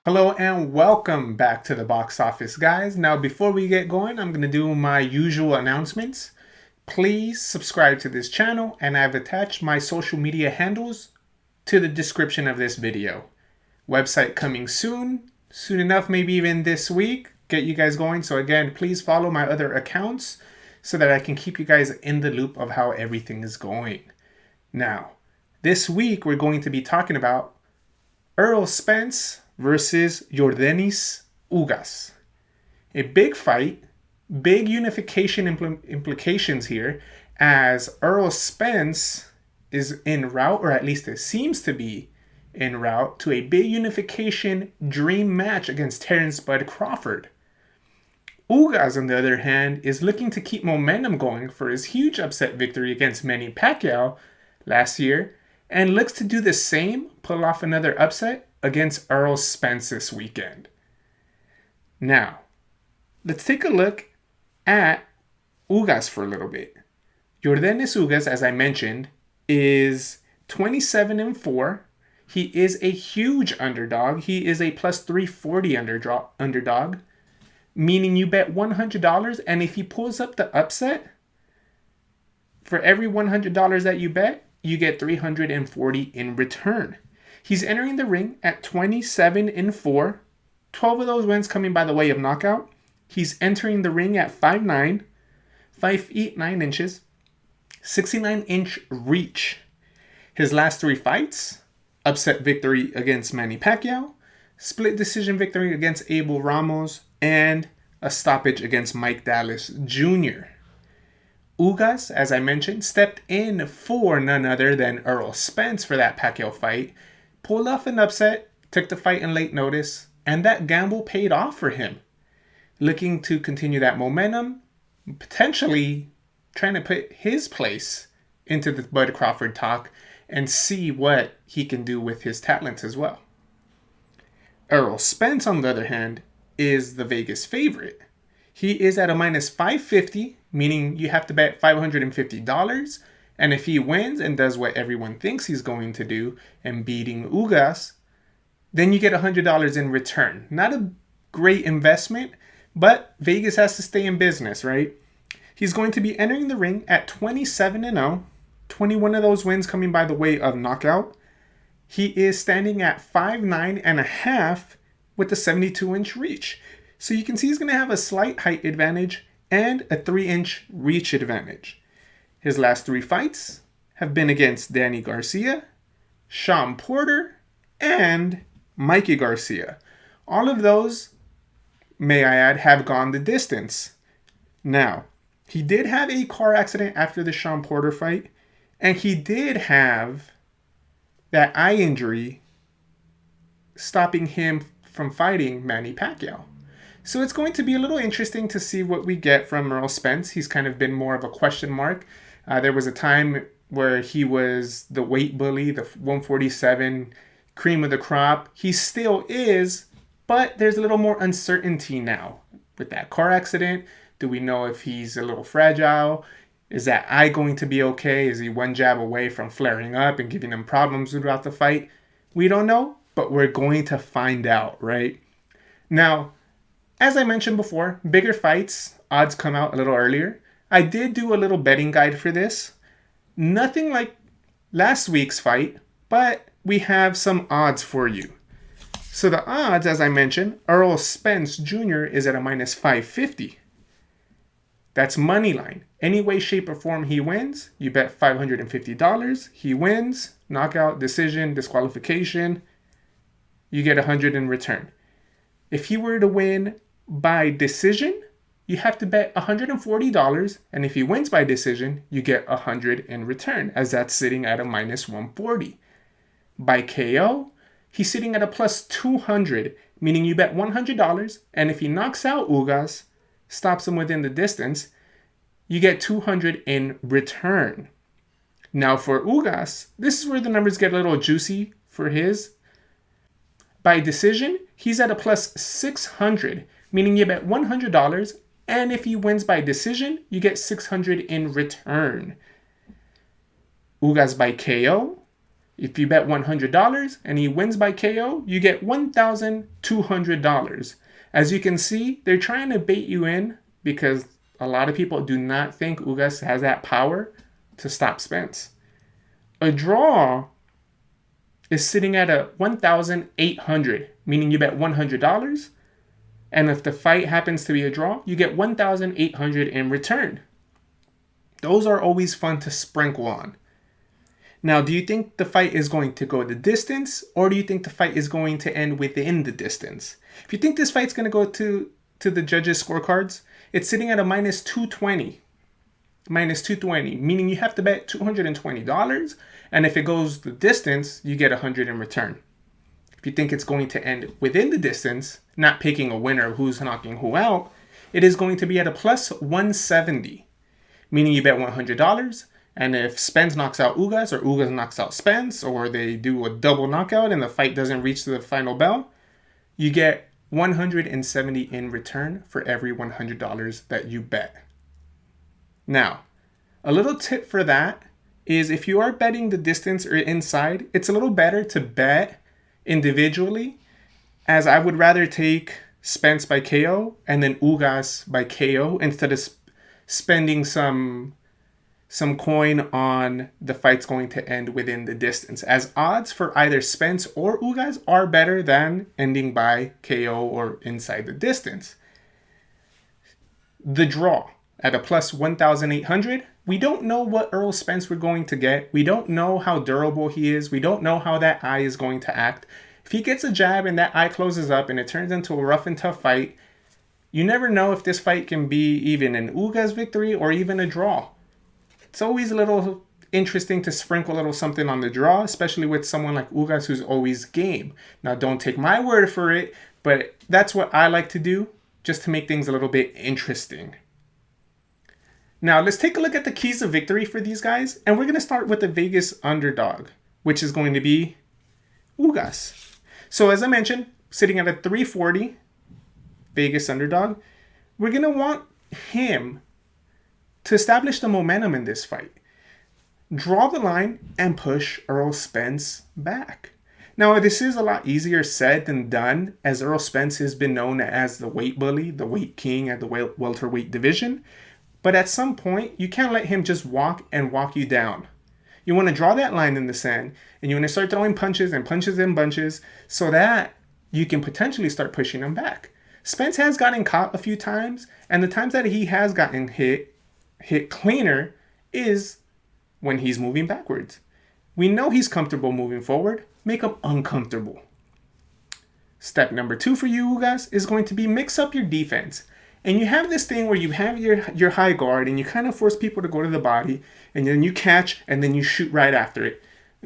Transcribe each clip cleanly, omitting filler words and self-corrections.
Hello and welcome back to the box office, guys. Now, before we get going, I'm going to do my usual announcements. Please subscribe to this channel, and I've attached my social media handles to the description of this video. Website coming soon enough, maybe even this week, get you guys going. So again, please follow my other accounts so that I can keep you guys in the loop of how everything is going. Now, this week we're going to be talking about Errol Spence versus Yordenis Ugas. A big fight, big unification implications here, as Errol Spence is en route, or at least it seems to be en route, to a big unification dream match against Terrence Bud Crawford. Ugas, on the other hand, is looking to keep momentum going for his huge upset victory against Manny Pacquiao last year, and looks to do the same, pull off another upset against Errol Spence this weekend. Now, let's take a look at Ugas for a little bit. Yordenis Ugas, as I mentioned, is 27-4. He is a huge underdog. He is a plus 340 underdog, meaning you bet $100, and if he pulls up the upset, for every $100 that you bet, you get $340 in return. He's entering the ring at 27-4, 12 of those wins coming by the way of knockout. He's entering the ring at 5'9", 5 feet 9 inches, 69-inch reach. His last 3 fights: upset victory against Manny Pacquiao, split decision victory against Abel Ramos, and a stoppage against Mike Dallas Jr. Ugas, as I mentioned, stepped in for none other than Errol Spence for that Pacquiao fight, pulled off an upset, took the fight in late notice, and that gamble paid off for him. Looking to continue that momentum, potentially trying to put his place into the Bud Crawford talk and see what he can do with his talents as well. Errol Spence, on the other hand, is the Vegas favorite. He is at a minus 550, meaning you have to bet $550. And if he wins and does what everyone thinks he's going to do and beating Ugas, then you get $100 in return. Not a great investment, but Vegas has to stay in business, right? He's going to be entering the ring at 27-0, 21 of those wins coming by the way of knockout. He is standing at 5'9.5" with a 72-inch reach. So you can see he's going to have a slight height advantage and a 3-inch reach advantage. His last 3 fights have been against Danny Garcia, Sean Porter, and Mikey Garcia. All of those, may I add, have gone the distance. Now, he did have a car accident after the Sean Porter fight, and he did have that eye injury stopping him from fighting Manny Pacquiao. So it's going to be a little interesting to see what we get from Errol Spence. He's kind of been more of a question mark. There was a time where he was the weight bully, the 147 cream of the crop. He still is, but there's a little more uncertainty now. With that car accident, do we know if he's a little fragile? Is that eye going to be okay? Is he one jab away from flaring up and giving him problems throughout the fight? We don't know, but we're going to find out, right? Now, as I mentioned before, bigger fights, odds come out a little earlier. I did do a little betting guide for this. Nothing like last week's fight, but we have some odds for you. So the odds, as I mentioned, Errol Spence Jr. is at a minus 550. That's money line. Any way, shape, or form he wins, you bet $550. He wins, knockout, decision, disqualification, you get $100 in return. If he were to win by decision, you have to bet $140, and if he wins by decision, you get $100 in return, as that's sitting at a minus 140. By KO, he's sitting at a plus 200, meaning you bet $100, and if he knocks out Ugas, stops him within the distance, you get $200 in return. Now for Ugas, this is where the numbers get a little juicy for his. By decision, he's at a plus 600, meaning you bet $100, and if he wins by decision, you get $600 in return. Ugas by KO, If you bet $100 and he wins by KO, you get $1,200. As you can see, they're trying to bait you in because a lot of people do not think Ugas has that power to stop Spence. A draw is sitting at a 1,800, meaning you bet $100, and if the fight happens to be a draw, you get 1,800 in return. Those are always fun to sprinkle on. Now, do you think the fight is going to go the distance, or do you think the fight is going to end within the distance? If you think this fight's going to go to the judges' scorecards, it's sitting at a minus 220. Minus 220, meaning you have to bet $220, and if it goes the distance, you get 100 in return. If you think it's going to end within the distance, not picking a winner who's knocking who out, it is going to be at a plus 170, meaning you bet $100, and if Spence knocks out Ugas, or Ugas knocks out Spence, or they do a double knockout and the fight doesn't reach to the final bell, you get 170 in return for every $100 that you bet. Now, a little tip for that is if you are betting the distance or inside, it's a little better to bet individually, as I would rather take Spence by KO and then Ugas by KO instead of spending some coin on the fight's going to end within the distance, as odds for either Spence or Ugas are better than ending by KO or inside the distance. The draw at a plus 1,800, we don't know what Errol Spence we're going to get. We don't know how durable he is. We don't know how that eye is going to act. If he gets a jab and that eye closes up and it turns into a rough and tough fight, you never know if this fight can be even an Ugas victory or even a draw. It's always a little interesting to sprinkle a little something on the draw, especially with someone like Ugas who's always game. Now, don't take my word for it, but that's what I like to do, just to make things a little bit interesting. Now, let's take a look at the keys of victory for these guys, and we're going to start with the Vegas underdog, which is going to be Ugas. So, as I mentioned, sitting at a 340 Vegas underdog, we're going to want him to establish the momentum in this fight. Draw the line and push Errol Spence back. Now, this is a lot easier said than done, as Errol Spence has been known as the weight bully, the weight king at the welterweight division. But at some point, you can't let him just walk you down. You want to draw that line in the sand, and you want to start throwing punches and punches and bunches so that you can potentially start pushing him back. Spence has gotten caught a few times, and the times that he has gotten hit cleaner is when he's moving backwards. We know he's comfortable moving forward. Make him uncomfortable. Step number 2 for you, Ugas, is going to be mix up your defense. And you have this thing where you have your high guard and you kind of force people to go to the body, and then you catch and then you shoot right after it.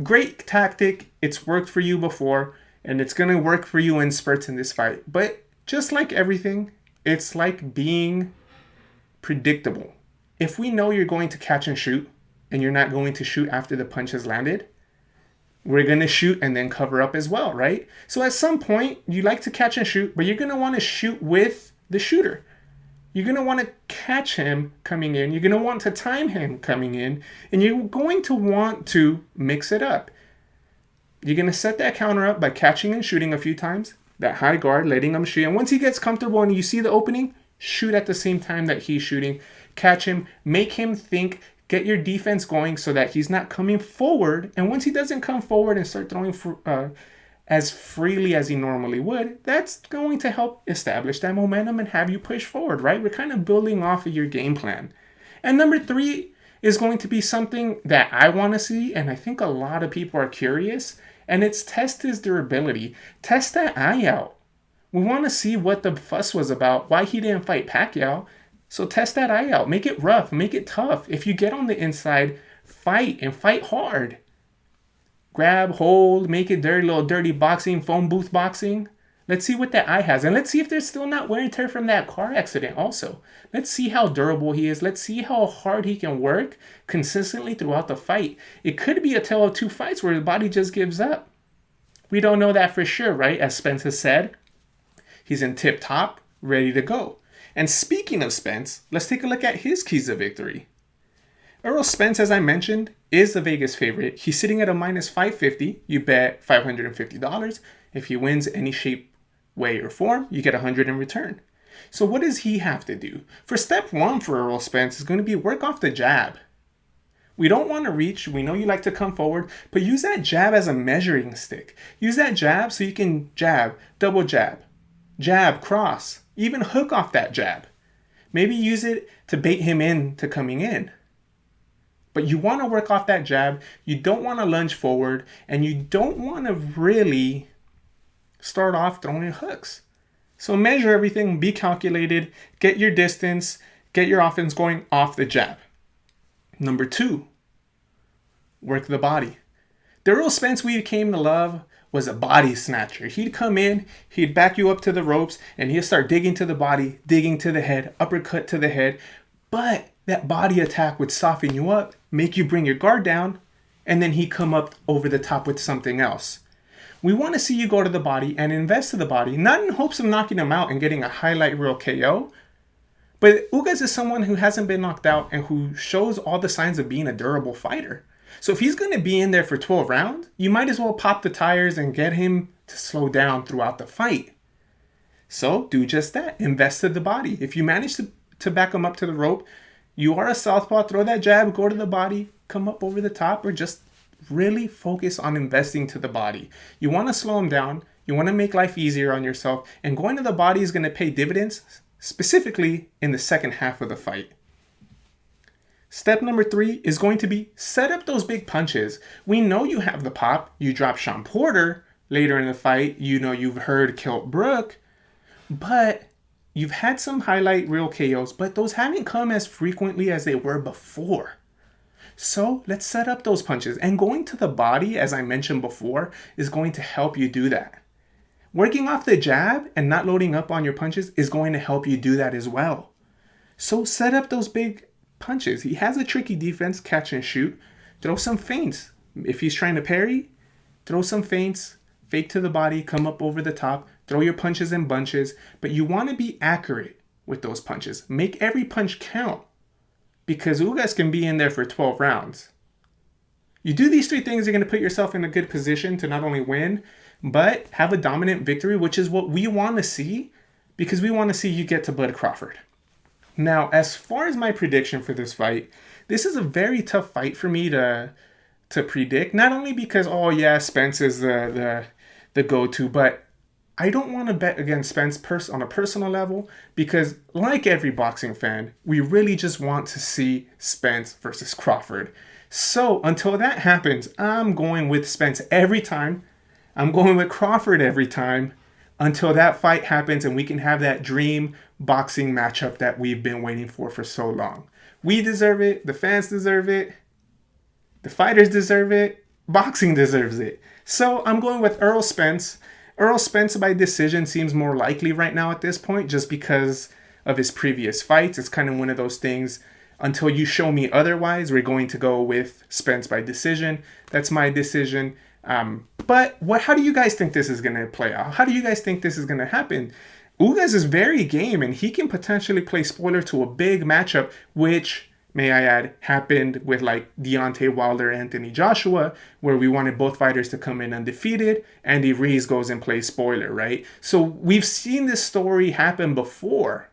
Great tactic. It's worked for you before, and it's going to work for you in spurts in this fight. But just like everything, it's like being predictable. If we know you're going to catch and shoot, and you're not going to shoot after the punch has landed, we're going to shoot and then cover up as well, right? So at some point, you like to catch and shoot, but you're going to want to shoot with the shooter. You're going to want to catch him coming in. You're going to want to time him coming in, and you're going to want to mix it up. You're going to set that counter up by catching and shooting a few times, that high guard, letting him shoot. And once he gets comfortable and you see the opening, shoot at the same time that he's shooting. Catch him, make him think, get your defense going so that he's not coming forward. And once he doesn't come forward and start throwing as freely as he normally would, that's going to help establish that momentum and have you push forward, right? We're kind of building off of your game plan. And number 3 is going to be something that I want to see, and I think a lot of people are curious, and it's test his durability. Test that eye out. We want to see what the fuss was about, why he didn't fight Pacquiao. So test that eye out. Make it rough. Make it tough. If you get on the inside, fight and fight hard. Grab, hold, make it dirty, little dirty boxing, phone booth boxing. Let's see what that eye has. And let's see if there's still not wear and tear from that car accident also. Let's see how durable he is. Let's see how hard he can work consistently throughout the fight. It could be a tale of two fights where the body just gives up. We don't know that for sure, right? As Spence has said, he's in tip-top, ready to go. And speaking of Spence, let's take a look at his keys of victory. Errol Spence, as I mentioned, is the Vegas favorite. He's sitting at a minus 550. You bet $550. If he wins any shape, way, or form, you get 100 in return. So what does he have to do? For step one for Errol Spence is going to be work off the jab. We don't want to reach. We know you like to come forward, but use that jab as a measuring stick. Use that jab so you can jab, double jab, cross, even hook off that jab. Maybe use it to bait him into coming in. But you want to work off that jab. You don't want to lunge forward, and you don't want to really start off throwing hooks. So measure everything, be calculated, get your distance, get your offense going off the jab. Number two, work the body. The Errol Spence we came to love was a body snatcher. He'd come in, he'd back you up to the ropes, and he'd start digging to the body, digging to the head, uppercut to the head. But that body attack would soften you up, make you bring your guard down, and then he'd come up over the top with something else. We want to see you go to the body and invest to the body, not in hopes of knocking him out and getting a highlight reel KO, but Ugas is someone who hasn't been knocked out and who shows all the signs of being a durable fighter. So if he's going to be in there for 12 rounds, you might as well pop the tires and get him to slow down throughout the fight. So do just that. Invest to the body. If you manage to back him up to the rope, you are a southpaw, throw that jab, go to the body, come up over the top, or just really focus on investing to the body. You want to slow him down. You want to make life easier on yourself. And going to the body is going to pay dividends, specifically in the second half of the fight. Step number 3 is going to be set up those big punches. We know you have the pop. You drop Sean Porter later in the fight. You know you've heard Kilt Brook. But you've had some highlight reel KOs, but those haven't come as frequently as they were before. So let's set up those punches. And going to the body, as I mentioned before, is going to help you do that. Working off the jab and not loading up on your punches is going to help you do that as well. So set up those big punches. He has a tricky defense, catch and shoot. Throw some feints. If he's trying to parry, throw some feints, fake to the body, come up over the top, throw your punches in bunches, but you want to be accurate with those punches. Make every punch count because Ugas can be in there for 12 rounds. You do these 3 things, you're going to put yourself in a good position to not only win, but have a dominant victory, which is what we want to see because we want to see you get to Bud Crawford. Now, as far as my prediction for this fight, this is a very tough fight for me to predict. Not only because, oh yeah, Spence is the go-to, but I don't want to bet against Spence on a personal level because, like every boxing fan, we really just want to see Spence versus Crawford. So until that happens, I'm going with Spence every time. I'm going with Crawford every time until that fight happens and we can have that dream boxing matchup that we've been waiting for so long. We deserve it. The fans deserve it. The fighters deserve it. Boxing deserves it. So I'm going with Errol Spence. Errol Spence by decision seems more likely right now at this point just because of his previous fights. It's kind of one of those things. Until you show me otherwise, we're going to go with Spence by decision. That's my decision. But how do you guys think this is going to play out? How do you guys think this is going to happen? Ugas is very game, and he can potentially play spoiler to a big matchup, which, may I add, happened with like Deontay Wilder, Anthony Joshua, where we wanted both fighters to come in undefeated. Andy Ruiz goes and plays spoiler, right? So we've seen this story happen before.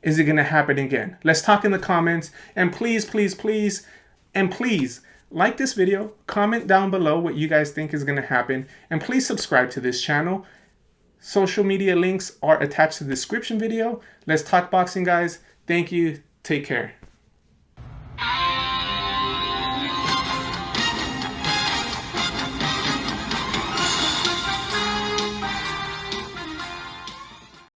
Is it going to happen again? Let's talk in the comments. And please, please, please, and please, like this video, comment down below what you guys think is going to happen, and please subscribe to this channel. Social media links are attached to the description video. Let's talk boxing, guys. Thank you. Take care.